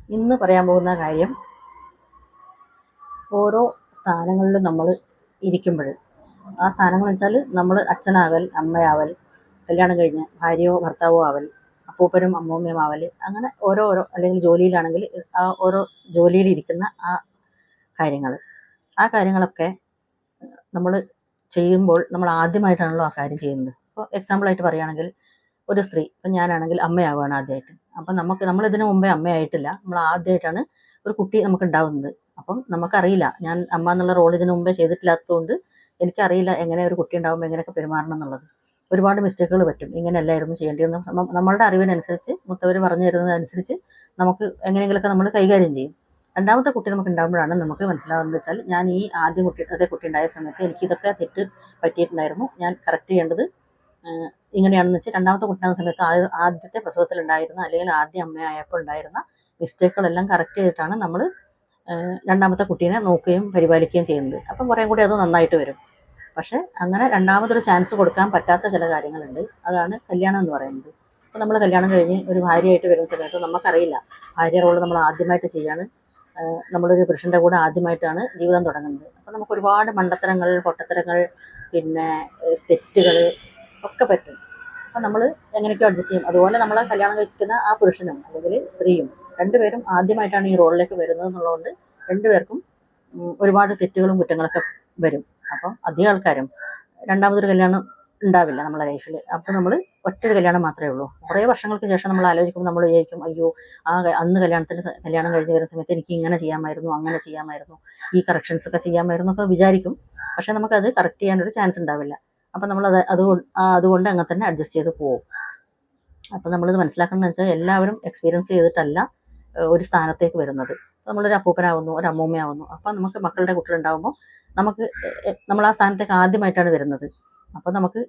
ഇന്ന് പറയാൻ പോകുന്ന കാര്യം, ഓരോ സ്ഥാനങ്ങളിലും നമ്മൾ ഇരിക്കുമ്പോൾ, ആ സ്ഥാനങ്ങൾ വെച്ചാൽ നമ്മൾ അച്ഛനാവൽ, അമ്മയാവൽ, കല്യാണം കഴിഞ്ഞ് ഭാര്യയോ ഭർത്താവോ ആവൽ, അപ്പൂപ്പനും അമ്മൂമ്മയും ആവൽ, അങ്ങനെ ഓരോരോ, അല്ലെങ്കിൽ ജോലിയിലാണെങ്കിൽ ആ ഓരോ ജോലിയിലിരിക്കുന്ന കാര്യങ്ങൾ ആ കാര്യങ്ങളൊക്കെ നമ്മൾ ചെയ്യുമ്പോൾ നമ്മൾ ആദ്യമായിട്ടാണല്ലോ ആ കാര്യം ചെയ്യുന്നത്. ഇപ്പോൾ എക്സാമ്പിളായിട്ട് പറയുകയാണെങ്കിൽ, ഒരു സ്ത്രീ, ഇപ്പം ഞാനാണെങ്കിൽ അമ്മയാവുകയാണ് ആദ്യമായിട്ട്. അപ്പം നമ്മളിതിനു മുമ്പേ അമ്മയായിട്ടില്ല, നമ്മൾ ആദ്യമായിട്ടാണ് ഒരു കുട്ടി നമുക്ക് ഉണ്ടാവുന്നത്. അപ്പം നമുക്കറിയില്ല, ഞാൻ അമ്മ എന്നുള്ള റോൾ ഇതിനു മുമ്പേ ചെയ്തിട്ടില്ലാത്തതുകൊണ്ട് എനിക്കറിയില്ല എങ്ങനെ ഒരു കുട്ടി ഉണ്ടാകുമ്പോൾ എങ്ങനെയൊക്കെ പെരുമാറണം എന്നുള്ളത്. ഒരുപാട് മിസ്റ്റേക്കുകൾ പറ്റും, ഇങ്ങനെയല്ലായിരുന്നു ചെയ്യേണ്ടതെന്ന് നമ്മളുടെ അറിവിനനുസരിച്ച്, മുത്തവർ പറഞ്ഞു തരുന്നതനുസരിച്ച് നമുക്ക് എങ്ങനെയെങ്കിലുമൊക്കെ നമ്മൾ കൈകാര്യം ചെയ്യും. രണ്ടാമത്തെ കുട്ടി നമുക്ക് ഉണ്ടാകുമ്പോഴാണ് നമുക്ക് മനസ്സിലാവുന്നത് വെച്ചാൽ, ഞാൻ ഈ അതേ കുട്ടി ഉണ്ടായ സമയത്ത് എനിക്കിതൊക്കെ തെറ്റ് പറ്റിയിട്ടുണ്ടായിരുന്നു, ഞാൻ കറക്റ്റ് ചെയ്യേണ്ടത് ഇങ്ങനെയാണെന്ന് വെച്ചാൽ രണ്ടാമത്തെ കുട്ടിയാകുന്ന സമയത്ത് ആദ്യത്തെ പ്രസവത്തിലുണ്ടായിരുന്ന, അല്ലെങ്കിൽ ആദ്യം അമ്മയായപ്പോൾ ഉണ്ടായിരുന്ന മിസ്റ്റേക്കുകളെല്ലാം കറക്റ്റ് ചെയ്തിട്ടാണ് നമ്മൾ രണ്ടാമത്തെ കുട്ടീനെ നോക്കുകയും പരിപാലിക്കുകയും ചെയ്യുന്നത്. അപ്പം കുറേ കൂടി അത് നന്നായിട്ട് വരും. പക്ഷേ അങ്ങനെ രണ്ടാമതൊരു ചാൻസ് കൊടുക്കാൻ പറ്റാത്ത ചില കാര്യങ്ങളുണ്ട്. അതാണ് കല്യാണം എന്ന് പറയുന്നത്. അപ്പോൾ നമ്മൾ കല്യാണം കഴിഞ്ഞ് ഒരു ഭാര്യയായിട്ട് വരുന്ന സമയത്ത് നമുക്കറിയില്ല, ഭാര്യ റോള് നമ്മൾ ആദ്യമായിട്ട് ചെയ്യാണ്, നമ്മളൊരു പുരുഷൻ്റെ കൂടെ ആദ്യമായിട്ടാണ് ജീവിതം തുടങ്ങുന്നത്. അപ്പോൾ നമുക്ക് ഒരുപാട് മണ്ടത്തരങ്ങൾ, പൊട്ടത്തരങ്ങൾ, പിന്നെ തെറ്റുകൾ ഒക്കെ പറ്റും. അപ്പോൾ നമ്മൾ എങ്ങനെയൊക്കെ അഡ്ജസ്റ്റ് ചെയ്യും. അതുപോലെ നമ്മളെ കല്യാണം കഴിക്കുന്ന ആ പുരുഷനും അല്ലെങ്കിൽ സ്ത്രീയും രണ്ടുപേരും ആദ്യമായിട്ടാണ് ഈ റോളിലേക്ക് വരുന്നത് എന്നുള്ളതുകൊണ്ട് രണ്ടുപേർക്കും ഒരുപാട് തെറ്റുകളും കുറ്റങ്ങളൊക്കെ വരും. അപ്പം അധികം ആൾക്കാരും രണ്ടാമതൊരു കല്യാണം ഉണ്ടാവില്ല നമ്മളെ ലൈഫിൽ. അപ്പോൾ നമ്മൾ ഒറ്റൊരു കല്യാണം മാത്രമേ ഉള്ളൂ. കുറേ വർഷങ്ങൾക്ക് ശേഷം നമ്മൾ ആലോചിക്കുമ്പോൾ നമ്മൾ വിചാരിക്കും, അയ്യോ, അന്ന് കല്യാണം കഴിഞ്ഞ് വരുന്ന സമയത്ത് എനിക്ക് ഇങ്ങനെ ചെയ്യാമായിരുന്നു, അങ്ങനെ ചെയ്യാമായിരുന്നു, ഈ കറക്ഷൻസൊക്കെ ചെയ്യാമായിരുന്നു ഒക്കെ വിചാരിക്കും. പക്ഷേ നമുക്കത് കറക്റ്റ് ചെയ്യാനൊരു ചാൻസ് ഉണ്ടാവില്ല. അപ്പം നമ്മളത് അതുകൊണ്ട് അങ്ങനെ തന്നെ അഡ്ജസ്റ്റ് ചെയ്ത് പോകും. അപ്പം നമ്മളിത് മനസ്സിലാക്കണമെന്ന് വെച്ചാൽ, എല്ലാവരും എക്സ്പീരിയൻസ് ചെയ്തിട്ടല്ല ഒരു സ്ഥാനത്തേക്ക് വരുന്നത്. നമ്മളൊരു അപ്പൂപ്പനാവുന്നു, ഒരു അമ്മൂമ്മയാവുന്നു. അപ്പം നമുക്ക് മക്കളുടെ കുട്ടികളുണ്ടാകുമ്പോൾ നമ്മൾ ആ സ്ഥാനത്തേക്ക് ആദ്യമായിട്ടാണ് വരുന്നത്. അപ്പോൾ നമുക്ക്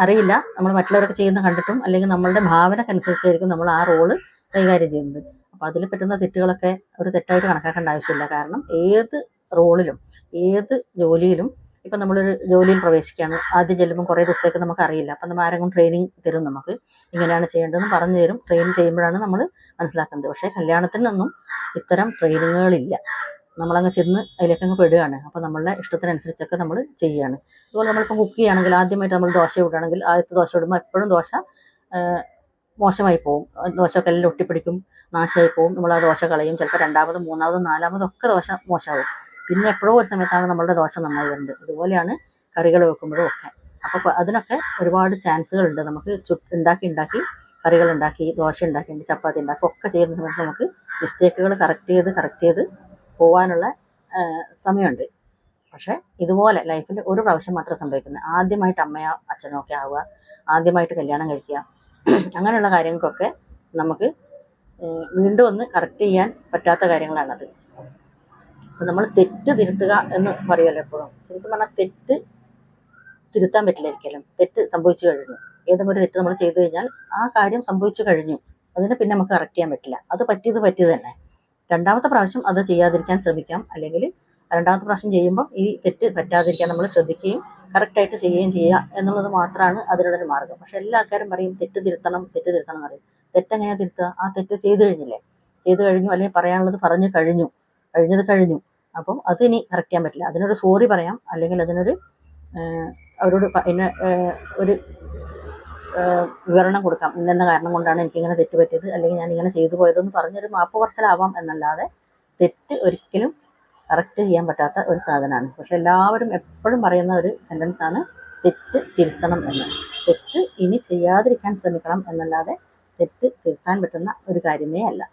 അറിയില്ല നമ്മൾ മറ്റുള്ളവരൊക്കെ ചെയ്യുന്ന കണ്ടിട്ടും, അല്ലെങ്കിൽ നമ്മളുടെ ഭാവനക്കനുസരിച്ചായിരിക്കും നമ്മൾ ആ റോള് കൈകാര്യം ചെയ്യുന്നത്. അപ്പോൾ അതിൽ പറ്റുന്ന തെറ്റുകളൊക്കെ ഒരു തെറ്റായിട്ട് കണക്കാക്കേണ്ട ആവശ്യമില്ല. കാരണം ഏത് റോളിലും, ഏത് ജോലിയിലും, ഇപ്പം നമ്മളൊരു ജോലിയിൽ പ്രവേശിക്കുകയാണ്, ആദ്യം ചെല്ലുമ്പോൾ കുറേ ദിവസത്തേക്ക് നമുക്കറിയില്ല. അപ്പം നമ്മൾ ആരെങ്കിലും ട്രെയിനിങ് തരും, നമുക്ക് ഇങ്ങനെയാണ് ചെയ്യേണ്ടതെന്ന് പറഞ്ഞു തരും. ട്രെയിൻ ചെയ്യുമ്പോഴാണ് നമ്മൾ മനസ്സിലാക്കുന്നത്. പക്ഷേ കല്യാണത്തിനൊന്നും ഇത്തരം ട്രെയിനിങ്ങുകളില്ല. നമ്മളങ്ങ് ചെന്ന് അതിലേക്കങ്ങ് പെടുകയാണ്. അപ്പോൾ നമ്മളുടെ ഇഷ്ടത്തിനനുസരിച്ചൊക്കെ നമ്മൾ ചെയ്യുകയാണ്. അതുപോലെ നമ്മളിപ്പം കുക്ക് ചെയ്യുകയാണെങ്കിൽ, ആദ്യമായിട്ട് നമ്മൾ ദോശ ഇടുകയാണെങ്കിൽ, ആദ്യത്തെ ദോശ ഇടുമ്പോൾ എപ്പോഴും ദോശ മോശമായി പോകും. ദോശയൊക്കെ എല്ലാം ഒട്ടിപ്പിടിക്കും, നാശമായി പോകും. നമ്മൾ ആ ദോശ കളയും. ചിലപ്പോൾ രണ്ടാമതും മൂന്നാമതും നാലാമതും ഒക്കെ ദോശ മോശമാവും. പിന്നെ എപ്പോഴോ ഒരു സമയത്താണ് നമ്മളുടെ ദോശ നന്നായി വരുന്നത്. ഇതുപോലെയാണ് കറികൾ വെക്കുമ്പോഴും ഒക്കെ. അപ്പോൾ അതിനൊക്കെ ഒരുപാട് ചാൻസുകളുണ്ട്. നമുക്ക് ഉണ്ടാക്കി കറികൾ ഉണ്ടാക്കി, ദോശ ഉണ്ടാക്കി, ചപ്പാത്തി ഉണ്ടാക്കി ഒക്കെ ചെയ്യുന്ന സമയത്ത് നമുക്ക് മിസ്റ്റേക്കുകൾ കറക്റ്റ് ചെയ്ത് പോകാനുള്ള സമയമുണ്ട്. പക്ഷേ ഇതുപോലെ ലൈഫിൽ ഒരു പ്രാവശ്യം മാത്രം സംഭവിക്കുന്നത്. ആദ്യമായിട്ട് അമ്മയോ അച്ഛനോ ഒക്കെ ആവുക, ആദ്യമായിട്ട് കല്യാണം കഴിക്കുക, അങ്ങനെയുള്ള കാര്യങ്ങൾക്കൊക്കെ നമുക്ക് വീണ്ടും ഒന്ന് കറക്റ്റ് ചെയ്യാൻ പറ്റാത്ത കാര്യങ്ങളാണത്. അപ്പം നമ്മൾ തെറ്റ് തിരുത്തുക എന്ന് പറയുമല്ലോ എപ്പോഴും. ശരിക്കും പറഞ്ഞാൽ തെറ്റ് തിരുത്താൻ പറ്റില്ല ഒരിക്കലും. തെറ്റ് സംഭവിച്ചു കഴിഞ്ഞു. ഏതെങ്കിലും ഒരു തെറ്റ് നമ്മൾ ചെയ്തു കഴിഞ്ഞാൽ ആ കാര്യം സംഭവിച്ചു കഴിഞ്ഞു. അതിനെ പിന്നെ നമുക്ക് കറക്റ്റ് ചെയ്യാൻ പറ്റില്ല. അത് പറ്റിയത് തന്നെ. രണ്ടാമത്തെ പ്രാവശ്യം അത് ചെയ്യാതിരിക്കാൻ ശ്രമിക്കാം. അല്ലെങ്കിൽ രണ്ടാമത്തെ പ്രാവശ്യം ചെയ്യുമ്പോൾ ഈ തെറ്റ് പറ്റാതിരിക്കാൻ നമ്മൾ ശ്രദ്ധിക്കുകയും കറക്റ്റായിട്ട് ചെയ്യുകയും ചെയ്യുക എന്നുള്ളത് മാത്രമാണ് അതിനുള്ളൊരു മാർഗ്ഗം. പക്ഷേ എല്ലാ ആൾക്കാരും പറയും തെറ്റ് തിരുത്തണം എന്ന് പറയും. തെറ്റെങ്ങനെയാണ് തിരുത്തുക? ആ തെറ്റ് ചെയ്തു കഴിഞ്ഞില്ലേ, ചെയ്തു കഴിഞ്ഞു, അല്ലെങ്കിൽ പറയാനുള്ളത് കഴിഞ്ഞത് കഴിഞ്ഞു. അപ്പം അതിനി കറക്റ്റ് ചെയ്യാൻ പറ്റില്ല. അതിനൊരു സോറി പറയാം, അല്ലെങ്കിൽ അതിനൊരു അവരോട് ഒരു വിവരണം കൊടുക്കാം. ഇന്ന കാരണം കൊണ്ടാണ് എനിക്കിങ്ങനെ തെറ്റ് പറ്റിയത്, അല്ലെങ്കിൽ ഞാൻ ഇങ്ങനെ ചെയ്തു പോയതെന്ന് പറഞ്ഞൊരു മാപ്പ് പറച്ചിലാവാം. എന്നല്ലാതെ തെറ്റ് ഒരിക്കലും കറക്റ്റ് ചെയ്യാൻ പറ്റാത്ത ഒരു സാധനമാണ്. പക്ഷെ എല്ലാവരും എപ്പോഴും പറയുന്ന ഒരു സെൻറ്റൻസാണ് തെറ്റ് തിരുത്തണം എന്ന്. തെറ്റ് ഇനി ചെയ്യാതിരിക്കാൻ ശ്രമിക്കണം എന്നല്ലാതെ തെറ്റ് തിരുത്താൻ പറ്റുന്ന ഒരു കാര്യമേ അല്ല.